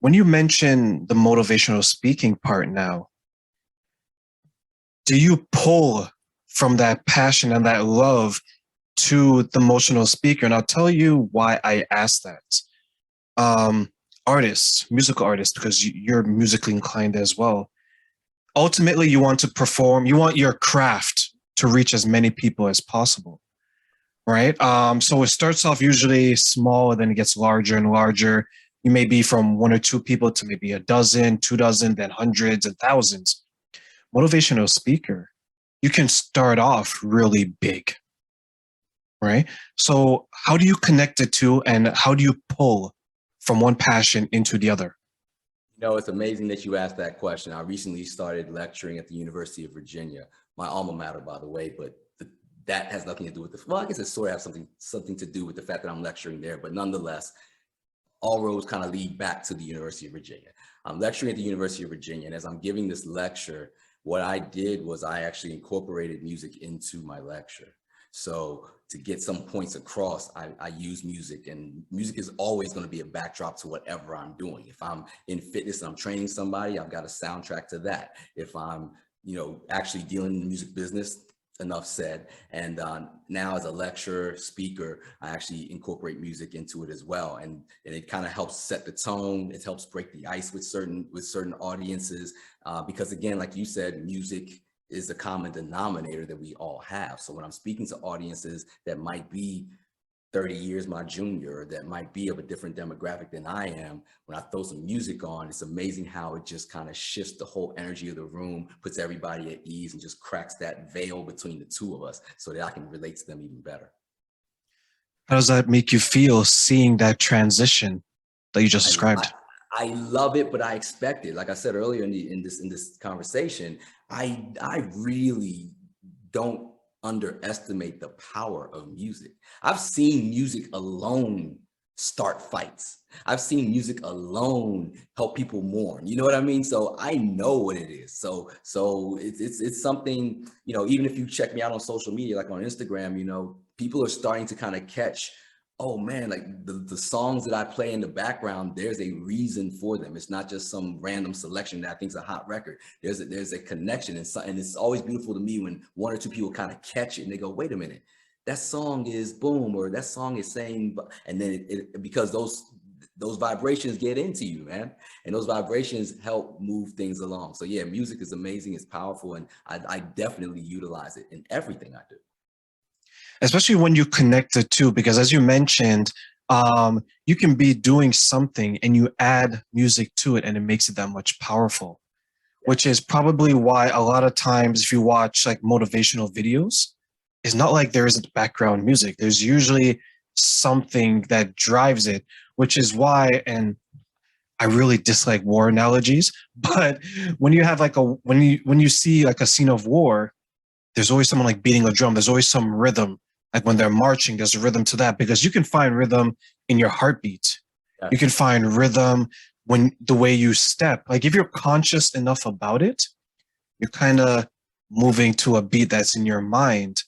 When you mention the motivational speaking part now, do you pull from that passion and that love to the motivational speaker? And I'll tell you why I asked that. Artists, musical artists, because you're musically inclined as well. Ultimately, you want to perform, you want your craft to reach as many people as possible, right? So it starts off usually small, and then it gets larger and larger. You may be from one or two people to maybe a dozen, 2 dozen, then hundreds and thousands. Motivational speaker, you can start off really big, right? So how do you connect the two, and how do you pull from one passion into the other? It's amazing that you asked that question. I recently started lecturing at the University of Virginia, my alma mater, by the way, but that has nothing to do with well, I guess it sort of has something to do with the fact that I'm lecturing there, but nonetheless, all roads kind of lead back to the University of Virginia. I'm lecturing at the University of Virginia, and as I'm giving this lecture, what I did was I actually incorporated music into my lecture. So to get some points across, I use music, and music is always going to be a backdrop to whatever I'm doing. If I'm in fitness and I'm training somebody, I've got a soundtrack to that. If I'm, actually dealing in the music business, enough said. And now as a lecturer, speaker, I actually incorporate music into it as well. And it kind of helps set the tone. It helps break the ice with certain audiences, because again, like you said, music is the common denominator that we all have. So when I'm speaking to audiences that might be 30 years my junior, or that might be of a different demographic than I am, when I throw some music on, it's amazing how it just kind of shifts the whole energy of the room, puts everybody at ease, and just cracks that veil between the two of us so that I can relate to them even better. How does that make you feel, seeing that transition that you just described? I love it, but I expect it. Like I said earlier in this conversation, I really don't underestimate the power of music. I've seen music alone start fights. I've seen music alone help people mourn. You know what I mean? So I know what it is. So it's something, even if you check me out on social media, like on Instagram, people are starting to kind of catch, oh man, like the songs that I play in the background, there's a reason for them. It's not just some random selection that I think is a hot record. There's a connection, and it's always beautiful to me when one or two people kind of catch it and they go, wait a minute, that song is boom, or that song is saying, and then because those vibrations get into you, man, and those vibrations help move things along. So yeah, music is amazing, it's powerful, and I definitely utilize it in everything I do. Especially when you connect the two, because as you mentioned, you can be doing something and you add music to it and it makes it that much powerful, which is probably why a lot of times if you watch like motivational videos, it's not like there isn't background music. There's usually something that drives it, which is why, and I really dislike war analogies, but when you have like when you see like a scene of war, there's always someone like beating a drum. There's always some rhythm. Like when they're marching, there's a rhythm to that, because you can find rhythm in your heartbeat. Yeah. You can find rhythm when the way you step. Like if you're conscious enough about it, you're kind of moving to a beat that's in your mind.